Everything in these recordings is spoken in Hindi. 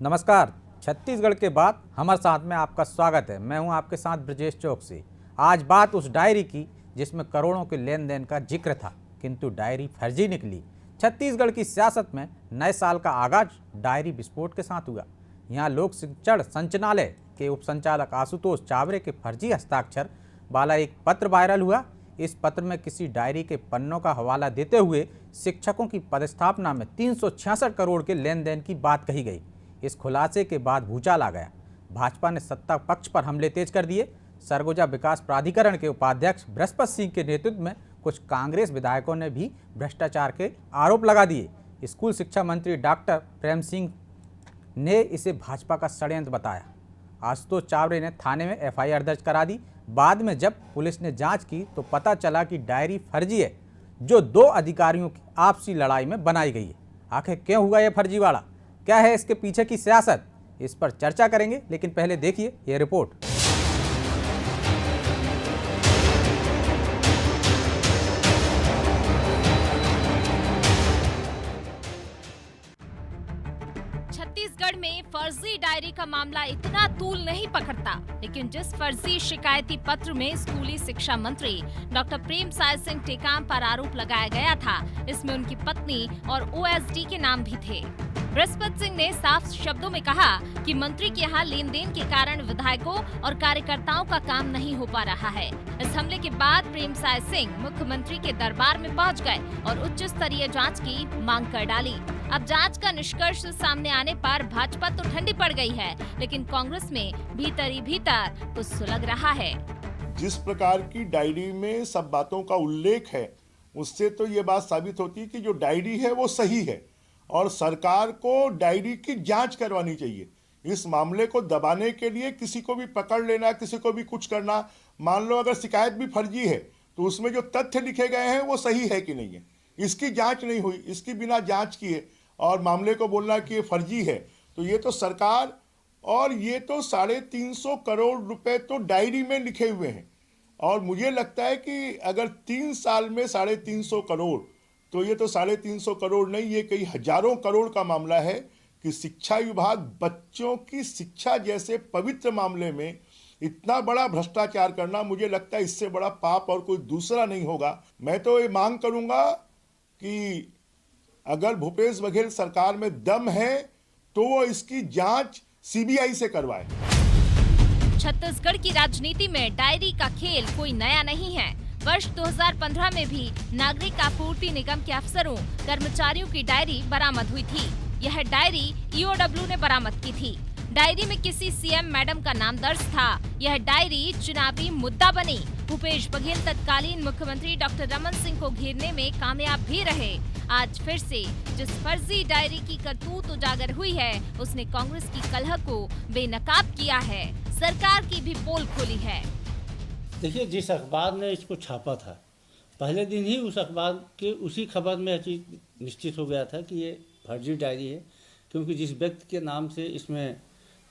नमस्कार। छत्तीसगढ़ के बाद हमारे साथ में आपका स्वागत है। मैं हूं आपके साथ ब्रजेश चौकसी। आज बात उस डायरी की जिसमें करोड़ों के लेन देन का जिक्र था, किंतु डायरी फर्जी निकली। छत्तीसगढ़ की सियासत में नए साल का आगाज डायरी विस्फोट के साथ हुआ। यहां लोक शिक्षण संचालनालय के उप संचालक आशुतोष चावरे के फर्जी हस्ताक्षर वाला एक पत्र वायरल हुआ। इस पत्र में किसी डायरी के पन्नों का हवाला देते हुए शिक्षकों की पदस्थापना में 366 करोड़ के लेन देन की बात कही गई। इस खुलासे के बाद भूचाल आ गया। भाजपा ने सत्ता पक्ष पर हमले तेज कर दिए। सरगुजा विकास प्राधिकरण के उपाध्यक्ष बृहस्पति सिंह के नेतृत्व में कुछ कांग्रेस विधायकों ने भी भ्रष्टाचार के आरोप लगा दिए। स्कूल शिक्षा मंत्री डॉक्टर प्रेम सिंह ने इसे भाजपा का षड्यंत्र बताया। आशुतोष चावरे ने थाने में एफआईआर दर्ज करा दी। बाद में जब पुलिस ने जांच की तो पता चला कि डायरी फर्जी है, जो दो अधिकारियों की आपसी लड़ाई में बनाई गई है। आखिर क्यों हुआ यह फर्जीवाड़ा, क्या है इसके पीछे की सियासत, इस पर चर्चा करेंगे। लेकिन पहले देखिए यह रिपोर्ट। छत्तीसगढ़ में फर्जी डायरी का मामला इतना तूल नहीं पकड़ता, लेकिन जिस फर्जी शिकायती पत्र में स्कूली शिक्षा मंत्री डॉक्टर प्रेम साय सिंह टेकाम पर आरोप लगाया गया था, इसमें उनकी पत्नी और ओएसडी के नाम भी थे। बृहस्पति सिंह ने साफ शब्दों में कहा कि मंत्री के यहाँ लेन देन के कारण विधायकों और कार्यकर्ताओं का काम नहीं हो पा रहा है। इस हमले के बाद प्रेम साय सिंह मुख्यमंत्री के दरबार में पहुंच गए और उच्च स्तरीय जांच की मांग कर डाली। अब जांच का निष्कर्ष सामने आने पर भाजपा तो ठंडी पड़ गई है, लेकिन कांग्रेस में भीतर ही भीतर कुछ सुलग रहा है। जिस प्रकार की डायरी में सब बातों का उल्लेख है, उससे तो ये बात साबित होती है कि जो डायरी है वो सही है और सरकार को डायरी की जांच करवानी चाहिए। इस मामले को दबाने के लिए किसी को भी पकड़ लेना, किसी को भी कुछ करना, मान लो अगर शिकायत भी फर्जी है तो उसमें जो तथ्य लिखे गए हैं वो सही है कि नहीं है, इसकी जांच नहीं हुई। इसकी बिना जांच किए और मामले को बोलना कि ये फर्जी है, तो ये तो सरकार और ये तो 350 करोड़ रुपए तो डायरी में लिखे हुए हैं। और मुझे लगता है कि अगर 3 साल में 350 करोड़, तो ये तो 350 करोड़ नहीं, ये कई हजारों करोड़ का मामला है कि शिक्षा विभाग बच्चों की शिक्षा जैसे पवित्र मामले में इतना बड़ा भ्रष्टाचार करना, मुझे लगता है इससे बड़ा पाप और कोई दूसरा नहीं होगा। मैं तो ये मांग करूंगा कि अगर भूपेश बघेल सरकार में दम है तो वो इसकी जांच सीबीआई से करवाए। छत्तीसगढ़ की राजनीति में डायरी का खेल कोई नया नहीं है। वर्ष 2015 में भी नागरिक आपूर्ति निगम के अफसरों कर्मचारियों की डायरी बरामद हुई थी। यह डायरी ईओडब्ल्यू ने बरामद की थी। डायरी में किसी सीएम मैडम का नाम दर्ज था। यह डायरी चुनावी मुद्दा बनी। भूपेश बघेल तत्कालीन मुख्यमंत्री डॉक्टर रमन सिंह को घेरने में कामयाब भी रहे। आज फिर से जिस फर्जी डायरी की करतूत उजागर हुई है, उसने कांग्रेस की कलह को बेनकाब किया है। सरकार की भी पोल खोली है। देखिए, जिस अखबार ने इसको छापा था, पहले दिन ही उस अखबार के उसी खबर में यह चीज़ निश्चित हो गया था कि ये फर्जी डायरी है, क्योंकि जिस व्यक्ति के नाम से इसमें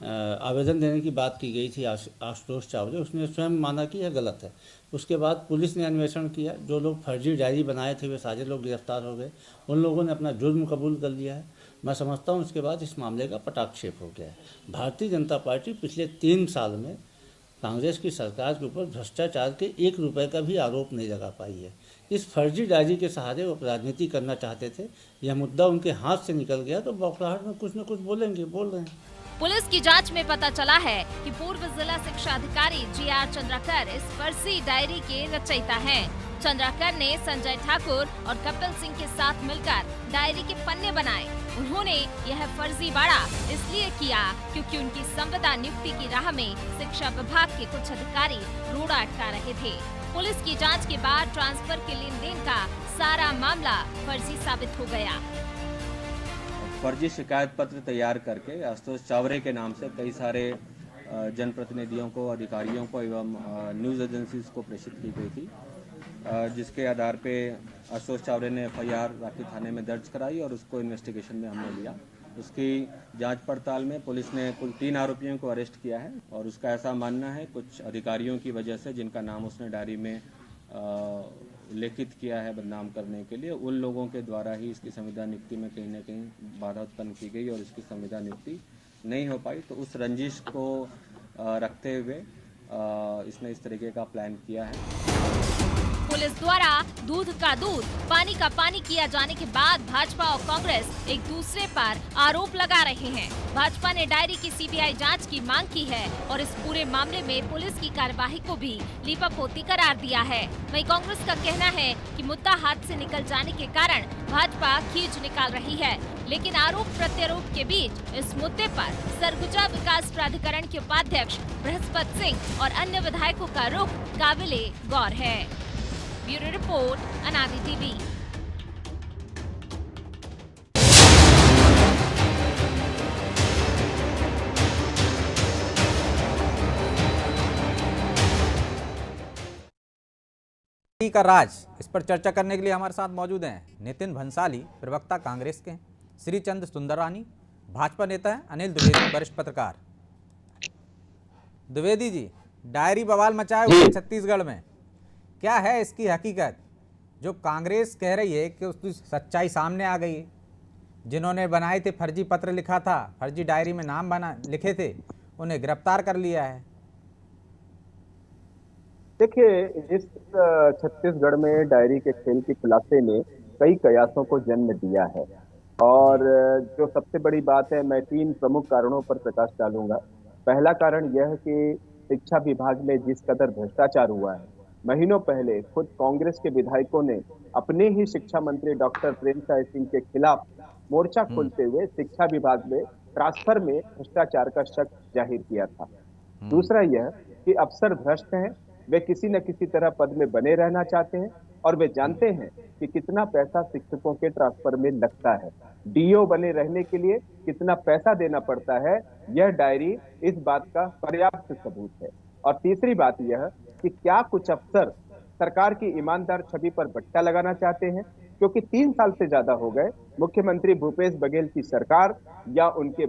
आवेदन देने की बात की गई थी, आशुतोष चावरे, उसने स्वयं माना कि यह गलत है। उसके बाद पुलिस ने अन्वेषण किया। जो लोग फर्जी डायरी बनाए थे वे सारे लोग गिरफ्तार हो गए। उन लोगों ने अपना जुर्म कबूल कर लिया है। मैं समझता हूँ उसके बाद इस मामले का पटाक्षेप हो गया है। भारतीय जनता पार्टी पिछले 3 साल में कांग्रेस की सरकार के ऊपर भ्रष्टाचार के 1 रुपये का भी आरोप नहीं लगा पाई है। इस फर्जी डायरी के सहारे वो राजनीति करना चाहते थे। यह मुद्दा उनके हाथ से निकल गया तो बौखलाहट में कुछ न कुछ बोलेंगे, बोल रहे हैं। पुलिस की जांच में पता चला है कि पूर्व जिला शिक्षा अधिकारी जीआर चंद्राकर इस फर्जी डायरी के रचयिता हैं। चंद्राकर ने संजय ठाकुर और कपिल सिंह के साथ मिलकर डायरी के पन्ने बनाए। उन्होंने यह फर्जीवाड़ा इसलिए किया क्योंकि उनकी संविदा नियुक्ति की राह में शिक्षा विभाग के कुछ अधिकारी रोड़ा अटका रहे थे। पुलिस की जांच के बाद ट्रांसफर के लेन देन का सारा मामला फर्जी साबित हो गया। फर्जी शिकायत पत्र तैयार करके आशुतोष चावरे के नाम से कई सारे जनप्रतिनिधियों को, अधिकारियों को एवं न्यूज़ एजेंसीज को प्रेषित की गई थी, जिसके आधार पे आशुतोष चावरे ने एफआईआर रांची थाने में दर्ज कराई और उसको इन्वेस्टिगेशन में हमने लिया। उसकी जांच पड़ताल में पुलिस ने कुल 3 आरोपियों को अरेस्ट किया है और उसका ऐसा मानना है कुछ अधिकारियों की वजह से, जिनका नाम उसने डायरी में उल्लेखित किया है बदनाम करने के लिए, उन लोगों के द्वारा ही इसकी संविदा नियुक्ति में कहीं न कहीं बाधा उत्पन्न की गई और इसकी संविदा नियुक्ति नहीं हो पाई, तो उस रंजिश को रखते हुए इसने इस तरीके का प्लान किया है। पुलिस द्वारा दूध का दूध, पानी का पानी किया जाने के बाद भाजपा और कांग्रेस एक दूसरे पर आरोप लगा रहे हैं। भाजपा ने डायरी की सीबीआई जांच की मांग की है और इस पूरे मामले में पुलिस की कार्यवाही को भी लीपापोती करार दिया है। वहीं कांग्रेस का कहना है कि मुद्दा हाथ से निकल जाने के कारण भाजपा खींच निकाल रही है, लेकिन आरोप प्रत्यारोप के बीच इस मुद्दे पर सरगुजा विकास प्राधिकरण के उपाध्यक्ष बृहस्पति सिंह और अन्य विधायकों का रुख काबिले गौर है। ब्यूरो रिपोर्ट, अनादि टीवी। का राज, इस पर चर्चा करने के लिए हमारे साथ मौजूद हैं नितिन भंसाली, प्रवक्ता कांग्रेस के, श्री चंद्र सुंदरानी, भाजपा नेता हैं, अनिल द्विवेदी, वरिष्ठ पत्रकार। द्विवेदी जी, डायरी बवाल मचाए हुए है छत्तीसगढ़ में, क्या है इसकी हकीकत? जो कांग्रेस कह रही है कि उसकी सच्चाई सामने आ गई है, जिन्होंने बनाए थे फर्जी पत्र लिखा था, फर्जी डायरी में नाम लिखे थे, उन्हें गिरफ्तार कर लिया है। देखिए, इस छत्तीसगढ़ में डायरी के खेल के खुलासे ने कई कयासों को जन्म दिया है और जो सबसे बड़ी बात है, मैं 3 प्रमुख कारणों पर प्रकाश डालूंगा। पहला कारण यह है कि शिक्षा विभाग में जिस कदर भ्रष्टाचार हुआ है, महीनों पहले खुद कांग्रेस के विधायकों ने अपने ही शिक्षा मंत्री डॉक्टर प्रेमसाय सिंह के खिलाफ मोर्चा खोलते हुए शिक्षा विभाग में ट्रांसफर में भ्रष्टाचार का शक जाहिर किया था। दूसरा यह कि अफसर भ्रष्ट हैं, वे किसी न किसी तरह पद में बने रहना चाहते हैं और वे जानते हैं कि कितना पैसा शिक्षकों के ट्रांसफर में लगता है, डीओ बने रहने के लिए कितना पैसा देना पड़ता है। यह डायरी इस बात का पर्याप्त सबूत है। और तीसरी बात यह कि क्या कुछ अफसर सरकार की ईमानदार छवि पर बट्टा लगाना चाहते हैं, क्योंकि 3 साल से ज्यादा हो गए मुख्यमंत्री भूपेश बघेल की सरकार या उनके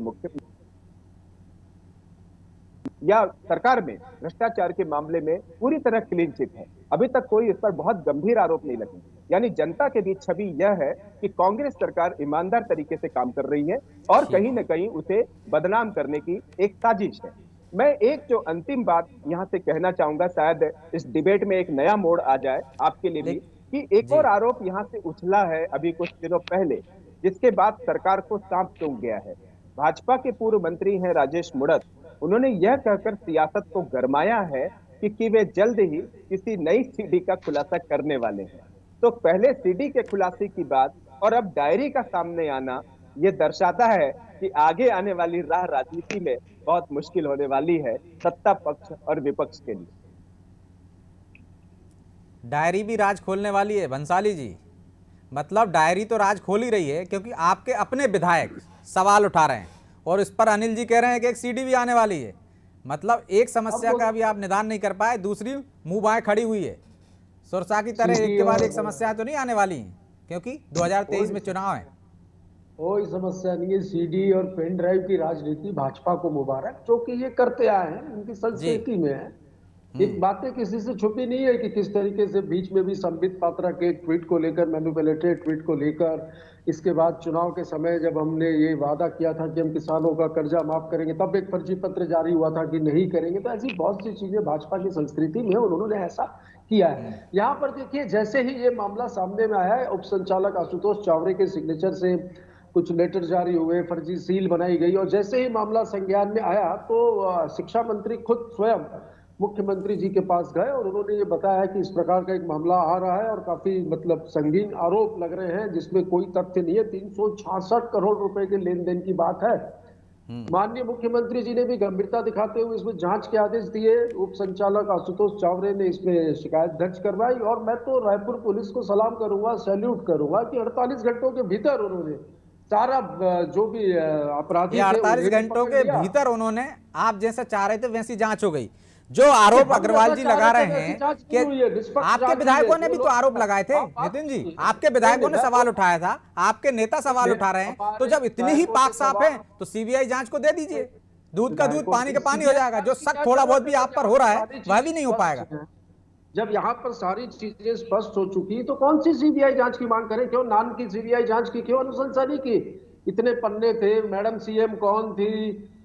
या सरकार में भ्रष्टाचार के मामले में पूरी तरह क्लीन चिट है। अभी तक कोई इस पर बहुत गंभीर आरोप नहीं लगे। यानी जनता के बीच छवि यह है कि कांग्रेस सरकार ईमानदार तरीके से काम कर रही है और कहीं न कहीं उसे बदनाम करने की एक साजिश है। मैं एक जो अंतिम बात यहां से कहना चाहूंगा, शायद इस डिबेट में एक नया मोड़ आ जाए आपके लिए भी, कि एक और आरोप यहां से उछला है अभी कुछ दिनों पहले, जिसके बाद सरकार को सांप सूंघ गया है। भाजपा के पूर्व मंत्री हैं राजेश मूणत, उन्होंने यह कहकर सियासत को गरमाया है कि वे जल्द ही किसी नई सीडी का खुलासा करने वाले हैं। तो पहले सीडी के खुलासे की बात और अब डायरी का सामने आना, यह दर्शाता है कि आगे आने वाली राह राजनीति में बहुत मुश्किल होने वाली है सत्ता पक्ष और विपक्ष के लिए। डायरी भी राज खोलने वाली है भंसाली जी, मतलब डायरी तो राज खोल ही रही है, क्योंकि आपके अपने विधायक सवाल उठा रहे हैं और इस पर अनिल जी कह रहे हैं कि एक सीडी भी आने वाली है। मतलब एक समस्या का अभी आप निदान नहीं कर पाए, दूसरी मुंह बाएं खड़ी हुई है। सुरसा की तरह एक के बाद एक समस्या तो नहीं आने वाली है, क्योंकि 2023 में चुनाव है। कोई समस्या नहीं है। सीडी और पेन ड्राइव की राजनीति भाजपा को मुबारक, जो कि ये करते आए हैं, उनकी संस्कृति में है। एक बातें किसी से छुपी नहीं है कि किस तरीके से बीच में भी संबित पात्रा के ट्वीट को लेकर, मैनिपुलेटेड ट्वीट को लेकर, इसके बाद चुनाव के समय जब हमने ये वादा किया था कि हम किसानों का कर्जा माफ करेंगे, तब एक फर्जी पत्र जारी हुआ था कि नहीं करेंगे। तो ऐसी बहुत सी चीजें भाजपा की संस्कृति में, और उन्होंने ऐसा किया है। यहाँ पर देखिए, जैसे ही ये मामला सामने में आया है, उप संचालक आशुतोष चावरे के सिग्नेचर से कुछ लेटर जारी हुए, फर्जी सील बनाई गई, और जैसे ही मामला संज्ञान में आया तो शिक्षा मंत्री खुद स्वयं मुख्यमंत्री जी के पास गए और उन्होंने ये बताया कि इस प्रकार का एक मामला आ रहा है और काफी मतलब संगीन आरोप लग रहे हैं, जिसमें कोई तथ्य नहीं है। 366 करोड़ रुपए के लेन देन की बात है। माननीय मुख्यमंत्री जी ने भी गंभीरता दिखाते हुए इसमें जांच के आदेश दिए। उप संचालक आशुतोष चावरे ने इसमें शिकायत दर्ज करवाई, और मैं तो रायपुर पुलिस को सलाम करूंगा, सैल्यूट करूंगा कि 48 घंटों के भीतर उन्होंने सारा जो भी अपराधी 48 घंटों के भीतर उन्होंने, आप जैसा चाह रहे थे वैसी जांच हो गई। जो आरोप अग्रवाल जी लगा रहे हैं कि आपके विधायकों ने भी तो आरोप लगाए थे, नितिन जी, आपके विधायकों ने सवाल उठाया था, आपके नेता सवाल उठा रहे हैं, तो जब इतनी ही पाक साफ है तो सीबीआई जांच को दे दीजिए। दूध का दूध, पानी का पानी हो जाएगा। जो शक थोड़ा बहुत भी आप पर हो रहा है वह भी नहीं हो पाएगा। जब यहाँ पर सारी चीजें स्पष्ट हो चुकी तो कौन सी सीबीआई जांच की मांग करें? क्यों नान की सीबीआई जांच की, क्यों अनुशंसा नहीं की? इतने पन्ने थे, मैडम सीएम कौन थी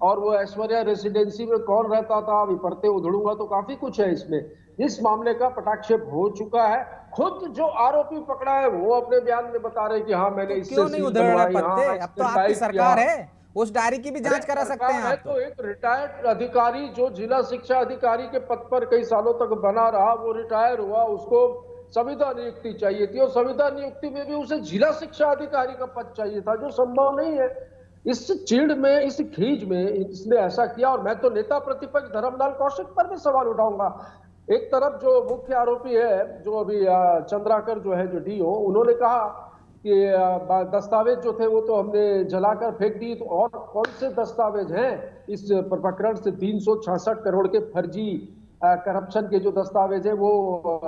और वो ऐश्वर्या रेसिडेंसी में कौन रहता था, अभी पढ़ते उधड़ूंगा तो काफी कुछ है इसमें। इस मामले का पटाक्षेप हो चुका है। खुद जो आरोपी पकड़ा है वो अपने बयान में बता रहे कि हाँ मैंने तो इससे क्यों नहीं सील उधेड़ रहे बनवाई, पत्ते? हाँ अब तो आपकी टाइप सरकार किया। है, उस डायरी की भी जांच करा सकते हैं सरकार है आप तो एक रिटायर्ड अधिकारी जो जिला शिक्षा अधिकारी के पद पर कई सालों तक बना रहा, वो रिटायर हुआ, उसको संविदा नियुक्ति चाहिए थी और संविदा नियुक्ति में भी उसे जिला शिक्षा अधिकारी का पद चाहिए था, जो संभव नहीं है। इस चिढ़ में, इस खीज में इसने ऐसा किया। और मैं तो नेता प्रतिपक्ष धर्मलाल कौशिक पर भी सवाल उठाऊंगा। एक तरफ जो मुख्य आरोपी है, जो अभी चंद्राकर जो है, जो डीओ, उन्होंने कहा कि दस्तावेज जो थे वो तो हमने जलाकर फेंक दी। तो और कौन से दस्तावेज हैं इस प्रकरण से? 366 करोड़ के फर्जी करप्शन के जो दस्तावेज है वो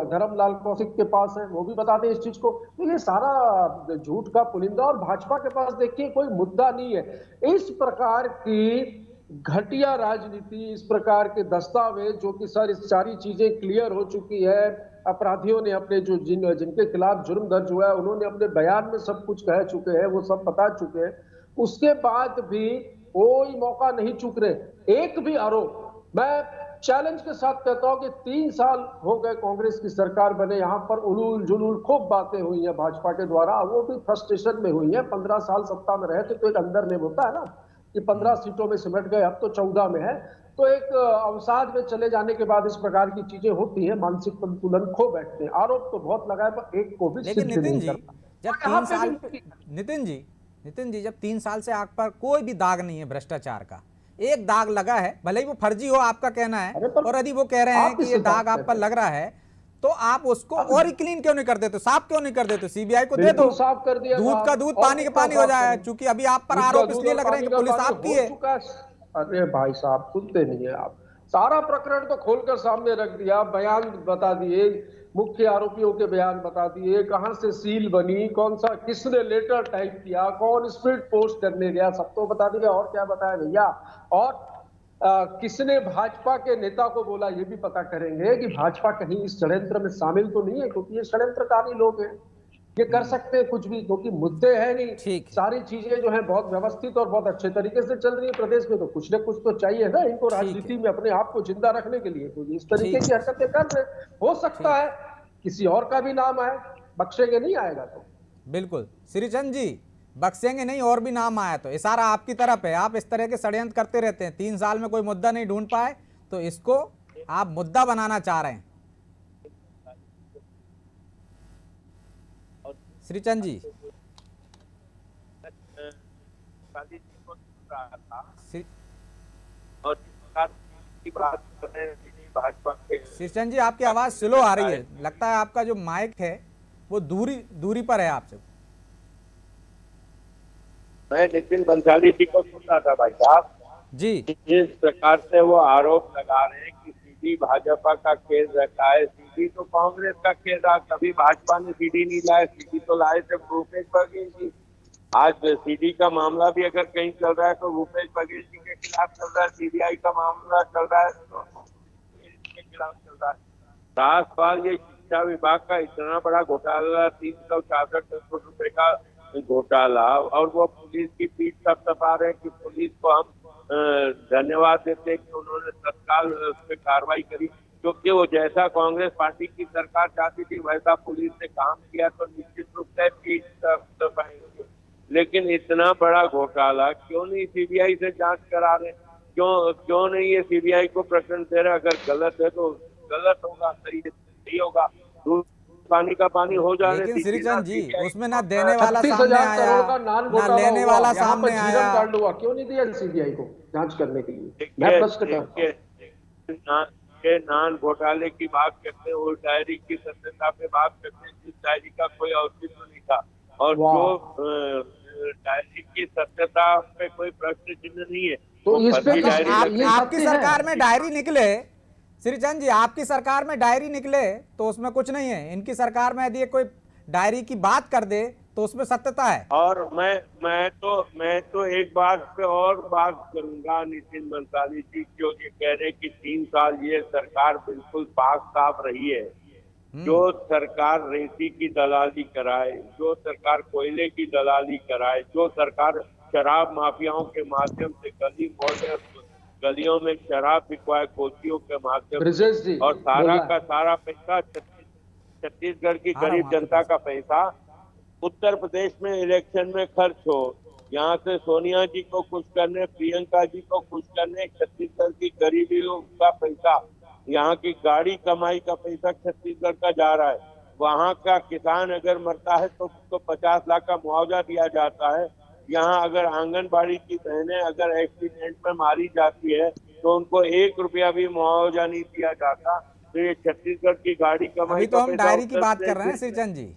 धर्मलाल कौशिक के पास है, वो भी बताते हैं इस चीज को। तो ये सारा झूठ का पुलिंदा। और भाजपा के पास देखिए कोई मुद्दा नहीं है। इस प्रकार की घटिया राजनीति, इस प्रकार के दस्तावेज जो कि सर इस सारी चीजें क्लियर हो चुकी है, अपराधियों ने अपने जो जिनके खिलाफ जुर्म दर्ज हुआ है उन्होंने अपने बयान में सब कुछ कह चुके हैं, वो सब बता चुके हैं, उसके बाद भी कोई मौका नहीं चूक रहे। एक भी आरोप, मैं चैलेंज के साथ कहता हूं कि 3 साल हो गए कांग्रेस की सरकार बने, यहां पर उलूल जुलूल खूब बातें हुई हैं भाजपा के द्वारा, वो भी फ्रस्ट्रेशन में हुई है। 15 साल सत्ता में रहे थे तो एक अंदर में होता है ना कि 15 सीटों में सिमट गए, अब तो 14 में है। तो एक अवसाद में चले जाने के बाद इस प्रकार की चीजें होती हैं, मानसिक संतुलन खो बैठते हैं। आरोप तो बहुत लगाए पर एक को भी लेकिन सिद्ध नहीं करता। जब और यहाँ 3 पे साल भी नितिन जी जब 3 साल से आग पर कोई भी दाग नहीं है भ्रष्टाचार का, एक दाग लगा है, भले ही वो फर्जी हो आपका कहना है, अरे पर और यदि वो कह रहे हैं आप कि इस ये बात दाग आप पे पर लग रहा है, तो आप उसको और ही क्लीन क्यों नहीं कर देते, साफ क्यों नहीं कर देते? सीबीआई को दे दो, बिल्कुल साफ कर दिया दूध का साहब। दूध, और पानी का कितना पानी हो साफ जाए। करें? क्योंकि अभी आप पर दूध का आरोप दूध इसलिए और लग रहे हैं पानी कि का पुलिस पानी आपकी हो है। चुका है। अरे भाई साहब सुनते नहीं है आप। सारा प्रकरण तो खोलकर सामने रख दिया, बयान बता दिए, मुख्य आरोपियों के बयान बता दिए, कहां से सील बनी, कौन सा, किसने लेटर टाइप किया, कौन स्पीड पोस्ट करने गया, सब तो बता दिया। और क्या बताया भैया? और किसने भाजपा के नेता को बोला ये भी पता करेंगे कि भाजपा कहीं इस षड्यंत्र में शामिल तो नहीं है, क्योंकि ये षड्यंत्रकारी लोग हैं, ये कर सकते हैं कुछ भी, क्योंकि मुद्दे है नहीं। ठीक है। सारी चीजें जो है बहुत व्यवस्थित और बहुत अच्छे तरीके से चल रही है प्रदेश में, तो कुछ ना कुछ तो चाहिए ना इनको राजनीति में अपने आप को जिंदा रखने के लिए। तो इस तरीके की हरकतें कर रहे, हो सकता है किसी और का भी नाम आए, बख्शेंगे नहीं, आएगा तो बिल्कुल श्रीचंद जी, बख्शेंगे नहीं, और भी नाम आया तो इशारा आपकी तरफ है। आप इस तरह के षड्यंत्र करते रहते हैं, 3 साल में कोई मुद्दा नहीं ढूंढ पाए तो इसको आप मुद्दा बनाना चाह रहे हैं। श्रीचंद जी, श्रीचंद जी आपकी आवाज स्लो आ रही है, लगता है आपका जो माइक है वो दूरी पर है आपसे। मैं नितिन बंसाली जी को सुन रहा था भाई साहब जी। जिस प्रकार से वो आरोप लगा रहे हैं कि सीडी भाजपा का केस रखा है, सीडी तो कांग्रेस का केस रहा, कभी भाजपा ने सीडी नहीं लाया, सीडी तो लाए थे भूपेश बघेल जी। आज सीडी का मामला भी अगर कहीं चल रहा है तो भूपेश बघेल जी के खिलाफ चल रहा है, सीबीआई का मामला चल रहा है तो के खिलाफ चल रहा है। 7 साल ये शिक्षा विभाग का इतना बड़ा घोटाला, 366 करोड़ रुपए का घोटाला, और वो पुलिस की पीठ थपथपा रहे हैं कि पुलिस को हम धन्यवाद देते हैं कि उन्होंने तत्काल उस पर कार्रवाई करी, क्योंकि वो जैसा कांग्रेस पार्टी की सरकार चाहती थी वैसा पुलिस ने काम किया तो निश्चित रूप से पीठ थपथपाएंगे। लेकिन इतना बड़ा घोटाला क्यों नहीं सीबीआई से जांच करा रहे? क्यों नहीं ये सीबीआई को प्रश्न दे रहे? अगर गलत है तो गलत होगा, सही है सही होगा, पानी का पानी हो जाने। लेकिन श्रीचंद जी उसमें ना देने वाला सामने आया, ना लेने वाला सामने आया, हुआ, क्यों नहीं दिया सीबीआई को जांच करने के लिए? मैं प्रश्न करता हूं। नान घोटाले की बात करते हैं, उस डायरी की सत्यता पे बात करते हैं जिस डायरी का कोई औचित्य नहीं था, और जो डायरी की सत्यता पे कोई प्रश्न चिन्ह नहीं है। तो इस पे आपकी सरकार में डायरी निकले, श्रीचंद जी आपकी सरकार में डायरी निकले तो उसमें कुछ नहीं है, इनकी सरकार में यदि कोई डायरी की बात कर दे तो उसमें सत्यता है। और मैं तो एक बात पे और बात करूंगा नितिन बंसाली जी, जो ये कह रहे कि 3 साल ये सरकार बिल्कुल पाक साफ रही है। जो सरकार रेती की दलाली कराए, जो सरकार कोयले की दलाली कराए, जो सरकार शराब माफियाओं के माध्यम से गली मोहल्ले गलियों में शराब बिकवाए कोचियों के माध्यम ब्रजेश से, जी और सारा बोलना का सारा पैसा छत्तीसगढ़ की आ रहा हूं गरीब आपके जनता पास। का पैसा उत्तर प्रदेश में इलेक्शन में खर्च हो। यहाँ से सोनिया जी को खुश करने, प्रियंका जी को खुश करने, छत्तीसगढ़ की गरीबियों का पैसा, यहाँ की गाड़ी कमाई का पैसा छत्तीसगढ़ का जा रहा है। वहाँ का किसान अगर मरता है तो उसको 50 लाख का मुआवजा दिया जाता है। यहाँ अगर आंगनबाड़ी की बहनें अगर एक्सीडेंट में मारी जाती है तो उनको 1 रुपया भी मुआवजा नहीं दिया जाता। तो ये छत्तीसगढ़ की गाड़ी कमाई अभी तो का हम पैसा डायरी की उत्तर बात कर रहे हैं प्रदेश श्रीचंद जी।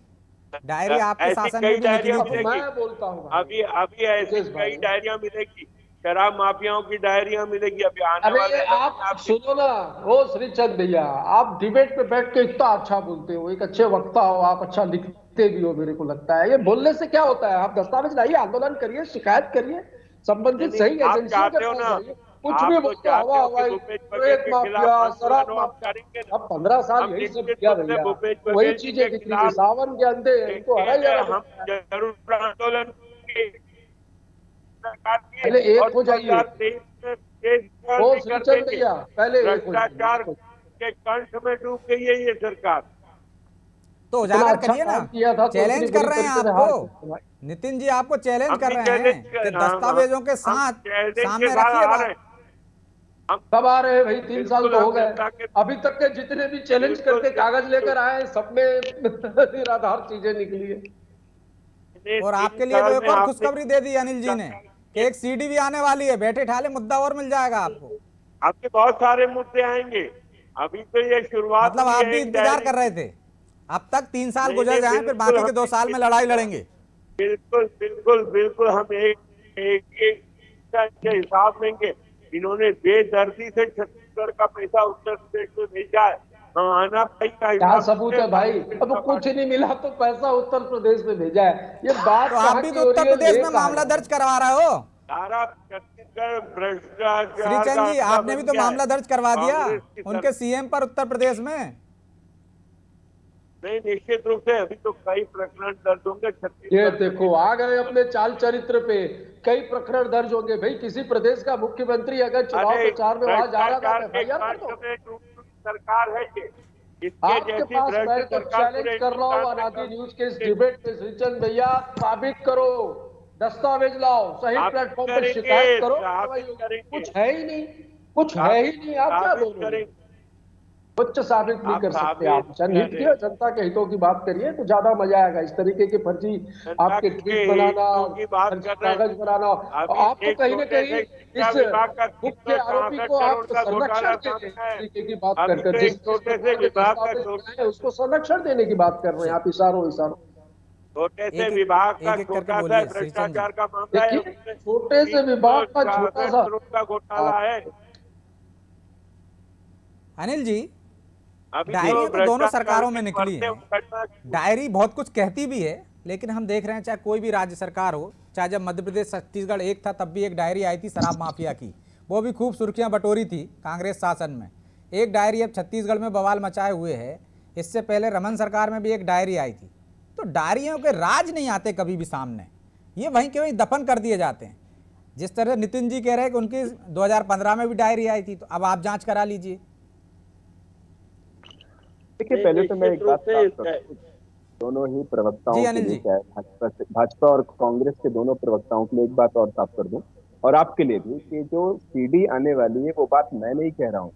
डायरी आपके ऐसी शासन कई में भी डायरियां निकली थी। मिलेगी। मैं बोलता हूँ भाई। अभी ऐसी ब्रजेश कई भाई। डायरियां मिलेगी, शराब माफियाओं की डायरियां मिलेगी अभी आने अरे वाले समय में आप सुनो ना, ओ श्रीचंद भैया, आप डिबेट पे बैठ के इतना अच्छा बोलते हो, एक अच्छे वक्ता हो आप, अच्छा लिखते भी हो, मेरे को लगता है। ये बोलने से क्या होता है? आप दस्तावेज लाइए, आंदोलन करिए, शिकायत करिए, संबंधित नहीं, सही आप एजेंसियों के चाहते हो पास ना, जाइए। कुछ आप भी तो बोलते चाहते हवा हो कि हवाई, भूपेश बघेल रेत के माफिया, खिलाफ शराब आंदोलन हम माफिया। करेंगे। अब 15 साल हम यही सब निश्चित किया रूप से भैया, भूपेश वही बघेल जी चीजें के दिख रही थी। खिलाफ सावन के अंधे इनको हरा ही हरा हम दिखता है। जरूर आंदोलन करेंगे। सरकार की पहले और एक हो जाइए। 2023 में देश ओ कर श्रीचंद देंगे। भैया, पहले एक हो जाइए। भ्रष्टाचार के कंठ में डूब गई है ये सरकार। तो इतना उजागर अच्छा करिए ना, काम किया था तो चैलेंज इतनी कर बुरी रहे हैं तरीके से हार आपको। गए। नितिन जी आपको चैलेंज हम कर भी रहे चैलेंज हैं कर- कि हाँ, दस्तावेजों के हम साथ चैलेंज के सामने साथ रखिए आ बात। रहे हैं। हम कब आ रहे हैं भाई? 3 साल बिल्कुल तो हो हम गए। जनता के अभी तक के जितने भी चैलेंज बिल्कुल, करके कागज बिल्कुल। लेकर आए, सब में निराधार चीजें निकली है। और 3 आपके लिए तो साल एक में और आपने खुशखबरी दे दी अनिल जी ने कि एक सीडी भी आने वाली है, बैठे ठाले मुद्दा और मिल जाएगा आपको। आपके बहुत सारे मुद्दे आएंगे। अभी तो ये शुरुआत मतलब हुई आप है भी एक इंतजार डायरी कर रहे थे, अब तक 3 साल नहीं, गुजर नहीं, जाए फिर बिल्कुल बाकी के हम 2 साल में लड़ाई लड़ेंगे। बिल्कुल बिल्कुल बिल्कुल हम एक के हिसाब लेंगे। इन्होंने बेदर्दी से छत्तीसगढ़ का पैसा उत्तर प्रदेश में भेजा है। हाँ, आना भाई का क्या हिसाब सबूत है भाई? अब कुछ नहीं मिला तो पैसा उत्तर प्रदेश में भेजा है, ये बात तो आप कहाँ भी की तो हो उत्तर रही है? प्रदेश ले में कहाँ मामला जा रहा दर्ज करवा रहे हो। सारा छत्तीसगढ़ भ्रष्टाचार श्रीचंद जी का आपने भी बन तो गया है। मामला दर्ज करवा दिया कांग्रेस की उनके सीएम पर उत्तर प्रदेश में। नहीं, निश्चित रूप से अभी तो कई प्रकरण दर्ज होंगे है? छत्तीसगढ़ ये में। देखो आ गए अपने चाल चरित्र पे। कई प्रकरण दर्ज होंगे भाई। किसी प्रदेश का मुख्यमंत्री अगर चुनाव अरे प्रचार में वहां जा रहा था भ्रष्टाचार तो के FIR कर कंठ दो। में डूबी सरकार है ये। इसके आपके जैसी पास भ्रष्ट बैठ कर सरकार चैलेंज पूरे कर रहा हूँ हिंदुस्तान में अनादि न्यूज के इस कभी डिबेट में। श्रीचंद भैया साबित करो, दस्तावेज लाओ, सही साबित प्लेटफॉर्म पर करेंगे, शिकायत करो। साबित करेंगे। कुछ है ही नहीं, कुछ है ही नहीं। आप क्या साबित बोल रहे हो? करेंगे। कुछ साबित नहीं आप कर सकते। साबित आप जनहित की और जनता के हितों की बात करिए तो ज्यादा मजा आएगा। इस तरीके के फर्जी आपके ट्वीट बनाना, की बात फर्जी कर रहे हैं। कागज बनाना, अभी आप तो एक कहीं ना छोटे कहीं से शिक्षा इस विभाग का मुख्य आरोपी 366 को आप करोड़ का घोटाला संरक्षण सामने देने है। तरीके की बात अभी कर तो जिस एक छोटे से विभाग का उसको संरक्षण देने की बात कर रहे हैं आप इशारों इशारों। छोटे से एक- विभाग का एक- एक करके छोटा सा बोलिए, श्रीचंद जी। भ्रष्टाचार का मामला है। देखिए, उसमें छोटे से विभाग का छोटा 366 सा करोड़ का घोटाला है। अनिल जी अभी डायरी तो दोनों सरकारों में भ्रष्टाचार निकली के है। बढ़ते डायरी बहुत कुछ कहती भी है, लेकिन हम देख रहे हैं चाहे कोई भी राज्य सरकार हो, चाहे जब मध्य प्रदेश छत्तीसगढ़ एक था तब भी एक डायरी आई थी शराब माफिया की, वो भी खूब सुर्खियां बटोरी थी कांग्रेस शासन में। एक डायरी अब छत्तीसगढ़ में बवाल मचाए हुए है। इससे पहले रमन सरकार में भी एक डायरी आई थी। तो डायरियों के राज नहीं आते कभी भी सामने, ये वहीं के वहीं दफन कर दिए जाते हैं। जिस तरह नितिन जी कह रहे हैं कि उनकी 2015 में भी डायरी आई थी, तो अब आप जांच करा लीजिए। देखिए, पहले तो मैं एक बात निश्चित रूप साफ से कर दूं, दोनों ही प्रवक्ताओं जी, के अनिल लिए, जी। चाहे भाजपा और कांग्रेस के दोनों प्रवक्ताओं के लिए एक बात और साफ कर दूं, और आपके लिए भी, कि जो सीडी आने वाली है वो बात मैं नहीं कह रहा हूँ।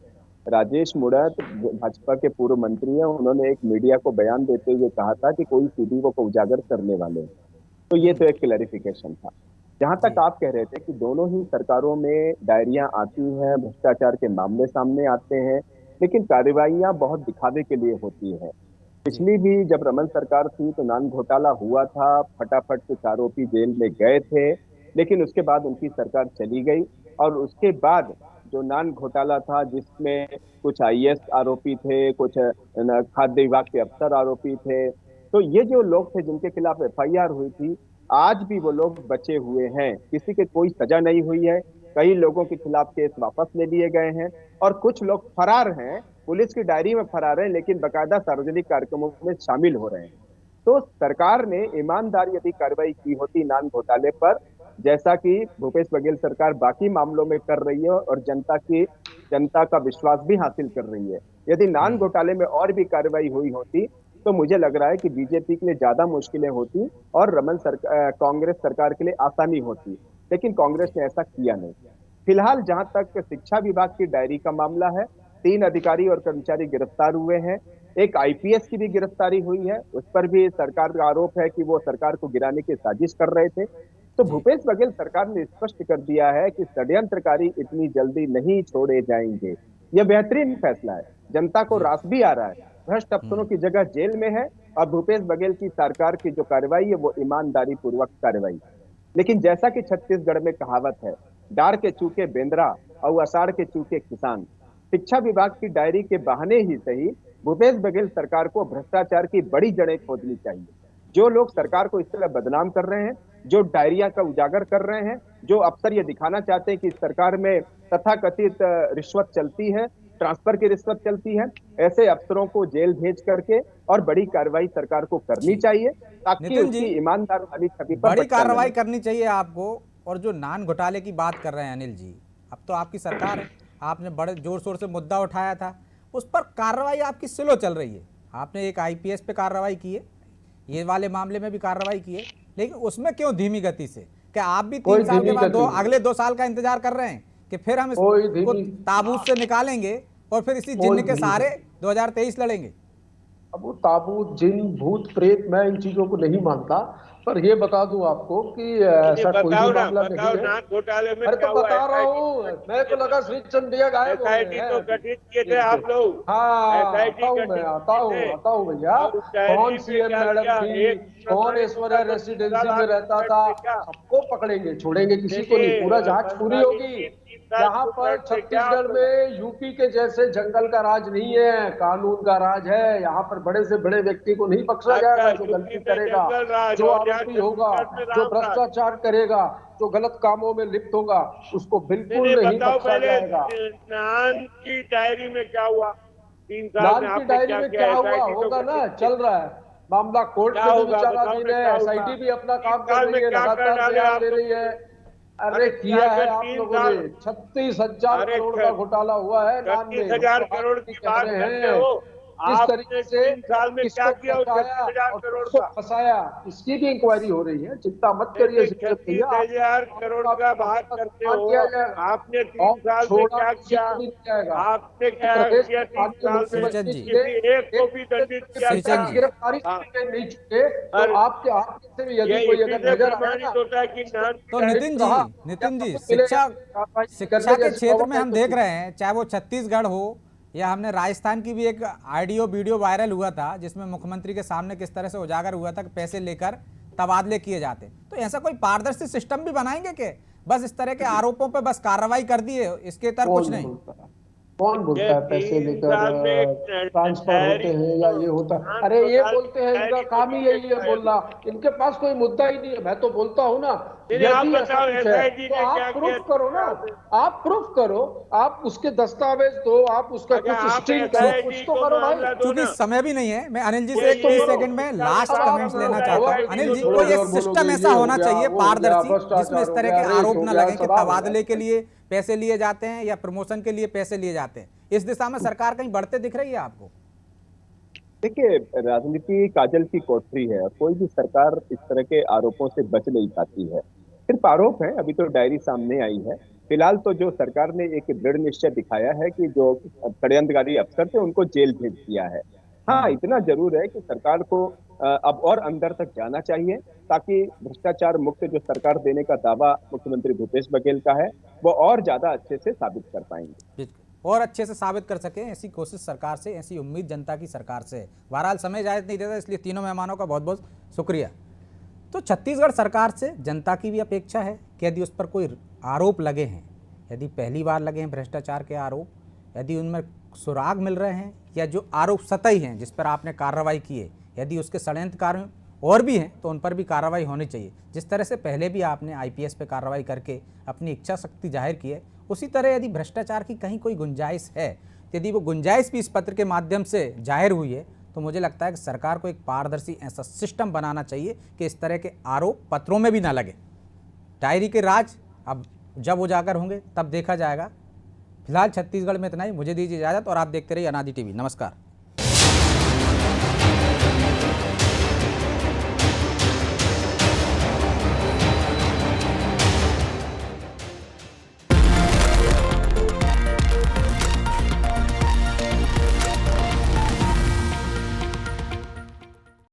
राजेश मुड़त भाजपा के पूर्व मंत्री हैं, उन्होंने एक मीडिया को बयान देते हुए कहा था कि कोई सीडी को उजागर करने वाले हैं। तो ये तो एक क्लैरिफिकेशन था। जहां तक आप कह रहे थे कि दोनों ही सरकारों में डायरियां आती हैं, भ्रष्टाचार के मामले सामने आते हैं, लेकिन कार्रवाइयां बहुत दिखावे के लिए होती है। पिछली भी जब रमन सरकार थी तो नान घोटाला हुआ था, फटाफट कुछ आरोपी जेल में गए थे, लेकिन उसके बाद उनकी सरकार चली गई। और उसके बाद जो नान घोटाला था, जिसमें कुछ आईएएस आरोपी थे, कुछ खाद्य विभाग के अफसर आरोपी थे, तो ये जो लोग थे जिनके खिलाफ एफआईआर हुई थी, आज भी वो लोग बचे हुए हैं। किसी के कोई सजा नहीं हुई है। कई लोगों के खिलाफ केस वापस ले लिए गए हैं और कुछ लोग फरार हैं, पुलिस की डायरी में फरार हैं, लेकिन बाकायदा सार्वजनिक कार्यक्रमों में शामिल हो रहे हैं। तो सरकार ने ईमानदारी यदि कार्रवाई की होती नान घोटाले पर, जैसा कि भूपेश बघेल सरकार बाकी मामलों में कर रही है और जनता का विश्वास भी हासिल कर रही है। यदि नान घोटाले में और भी कार्रवाई हुई होती तो मुझे लग रहा है कि बीजेपी के लिए ज्यादा मुश्किलें होती और कांग्रेस सरकार के लिए आसानी होती, लेकिन कांग्रेस ने ऐसा किया नहीं। फिलहाल जहां तक शिक्षा विभाग की डायरी का मामला है, 3 अधिकारी और कर्मचारी गिरफ्तार हुए हैं। एक आईपीएस की भी गिरफ्तारी हुई है, उस पर भी सरकार का आरोप है कि वो सरकार को गिराने की साजिश कर रहे थे। तो भूपेश बघेल सरकार ने स्पष्ट कर दिया है कि षड्यंत्रकारी इतनी जल्दी नहीं छोड़े जाएंगे। यह बेहतरीन फैसला है, जनता को रास भी आ रहा है। भ्रष्ट अफसरों की जगह जेल में है और भूपेश बघेल की सरकार की जो कार्रवाई है वो ईमानदारी पूर्वक कार्रवाई। लेकिन जैसा कि छत्तीसगढ़ में कहावत है, डार के चूके बेंद्रा और अषाढ़ के चूके किसान। शिक्षा विभाग की डायरी के बहाने ही सही भूपेश बघेल सरकार को भ्रष्टाचार की बड़ी जड़ें खोदनी चाहिए। जो लोग सरकार को इस तरह बदनाम कर रहे हैं, जो डायरिया का उजागर कर रहे हैं, जो अफसर ये दिखाना चाहते हैं कि इस सरकार में तथाकथित रिश्वत चलती है, ट्रांसफर की रिश्वत चलती है, ऐसे अफसरों को जेल भेज करके और बड़ी कार्रवाई सरकार को करनी चाहिए ताकि उसकी ईमानदार वाली छवि पर बड़ी कार्रवाई करनी चाहिए आपको। और जो नान घोटाले की बात कर रहे हैं अनिल जी, अब तो आपकी सरकार है, आपने बड़े जोर शोर से मुद्दा उठाया था, उस पर कार्रवाई आपकी स्लो चल रही है। आपने एक आईपीएस पे कार्रवाई की है, ये वाले मामले में भी कार्रवाई की है, लेकिन उसमें क्यों धीमी गति से? क्या आप भी 3 साल के बाद अगले 2 साल का इंतजार कर रहे हैं कि फिर हम इसको ताबूत से निकालेंगे और फिर इसी जिन्न के सहारे 2023 लड़ेंगे? अब वो ताबूत, जिन, भूत, प्रेत, मैं इन चीजों को नहीं मानता, पर ये बता दूं आपको कि ऐसा कोई भी मामला नहीं है। घोटाले में अरे तो बता रहा हूँ, मैं तो लगा श्री चंडिया गायब हो गए हैं। तो गठित किए थे आप लोग। हाँ, आता हूँ भैया। कौन सीएम मैडम थी, कौन ऐश्वर्या रेसिडेंसी में रहता था, सबको पकड़ेंगे, छोड़ेंगे किसी को नहीं। पूरा जांच पूरी होगी। यहाँ पर छत्तीसगढ़ में यूपी के जैसे जंगल का राज नहीं है, कानून का राज है। यहाँ पर बड़े से बड़े व्यक्ति को नहीं बख्शा जाएगा। जो गलती करेगा, जो आरोपी होगा, जो भ्रष्टाचार करेगा, जो गलत कामों में लिप्त होगा, उसको बिल्कुल नहीं बख्शा जाएगा। नान की डायरी में क्या हुआ? 3 साल नान की डायरी में क्या हुआ होगा ना, चल रहा है मामला, कोर्ट में भी विचाराधीन है, एसआईटी भी अपना काम कर रही है, लगातार बयान दे रही है। अरे किया है आप लोगों ने, 36,000 करोड़ का घोटाला हुआ है नान में। 36,000 करोड़ की बात करते हो, किस तरीके से 3 साल में क्या किया? 36,000 करोड़ का फंसाया, इसकी भी इंक्वायरी हो रही है, चिंता मत करिए। 36,000 करोड़ का बात करते हो, आपने 3 साल में क्या किया? आपने क्या किया 3 साल में? एक को भी दंडित किया? गिरफ्तारी नहीं चुके तो आपके से भी यदि कोई अगर नजर प्रमाणित होता है कि नान। तो नितिन जी शिक्षा के क्षेत्र में हम देख रहे हैं, चाहे वो छत्तीसगढ़ हो या हमने राजस्थान की भी एक ऑडियो वीडियो वायरल हुआ था जिसमें मुख्यमंत्री के सामने किस तरह से उजागर हुआ था कि पैसे लेकर तबादले किए जाते। तो ऐसा कोई पारदर्शी सिस्टम भी बनाएंगे कि बस इस तरह के आरोपों पे बस कार्रवाई कर दिए, इसके तरह कुछ नहीं? कौन बोलता है पैसे लेकर ट्रांसफर होते हैं या ये होता है? अरे ये बोलते हैं, इनका काम ही यही है बोलना, इनके पास कोई मुद्दा ही नहीं है। मैं तो बोलता हूँ ना, यदि ऐसा कुछ है तो आप प्रूफ करो ना, आप प्रूफ करो, आप उसके दस्तावेज दो, आप उसका कुछ स्टिंग करो, कुछ तो करो भाई। क्योंकि समय भी नहीं है, मैं अनिल जी से 30 सेकंड में लास्ट कमेंट्स लेना चाहता हूँ। अनिल जी, कोई एक सिस्टम ऐसा होना चाहिए पारदर्शी जिसमें इस तरह के आरोप न लगे कि तबादले के लिए पैसे लिए जाते हैं या प्रमोशन के लिए पैसे लिए जाते हैं। इस दिशा में सरकार कहीं बढ़ते दिख रही है आपको? देखिए, राजनीति काजल की कोठरी है और कोई भी सरकार इस तरह के आरोपों से बच नहीं पाती है। सिर्फ आरोप है, अभी तो डायरी सामने आई है। फिलहाल तो जो सरकार ने एक दृढ़ निश्चय दिखाया है कि जो षड्यंत्रकारी अफसर थे उनको जेल भेज दिया है। हाँ, इतना जरूर है कि सरकार को अब और अंदर तक जाना चाहिए ताकि भ्रष्टाचार मुक्त जो सरकार देने का दावा मुख्यमंत्री भूपेश बघेल का है वो और ज्यादा अच्छे से साबित कर पाएंगे, और अच्छे से साबित कर सके। ऐसी कोशिश सरकार से, ऐसी उम्मीद जनता की सरकार से। बहरहाल समय इजाजत नहीं देता, इसलिए तीनों मेहमानों का बहुत बहुत शुक्रिया। तो छत्तीसगढ़ सरकार से जनता की भी अपेक्षा है कि यदि उस पर कोई आरोप लगे हैं, यदि पहली बार लगे हैं भ्रष्टाचार के आरोप, यदि उनमें सुराग मिल रहे हैं या जो आरोप सतही हैं जिस पर आपने कार्रवाई की है, यदि उसके षड्यंत्रकारी और भी हैं तो उन पर भी कार्रवाई होनी चाहिए। जिस तरह से पहले भी आपने आईपीएस पे कार्रवाई करके अपनी इच्छा शक्ति जाहिर की है, उसी तरह यदि भ्रष्टाचार की कहीं कोई गुंजाइश है, यदि वो गुंजाइश भी इस पत्र के माध्यम से जाहिर हुई है, तो मुझे लगता है कि सरकार को एक पारदर्शी ऐसा सिस्टम बनाना चाहिए कि इस तरह के आरोप पत्रों में भी ना लगे। डायरी के राज अब जब उजागर होंगे तब देखा जाएगा। फिलहाल छत्तीसगढ़ में इतना ही। मुझे दीजिए इजाज़त और आप देखते रहिए अनादि टीवी। नमस्कार।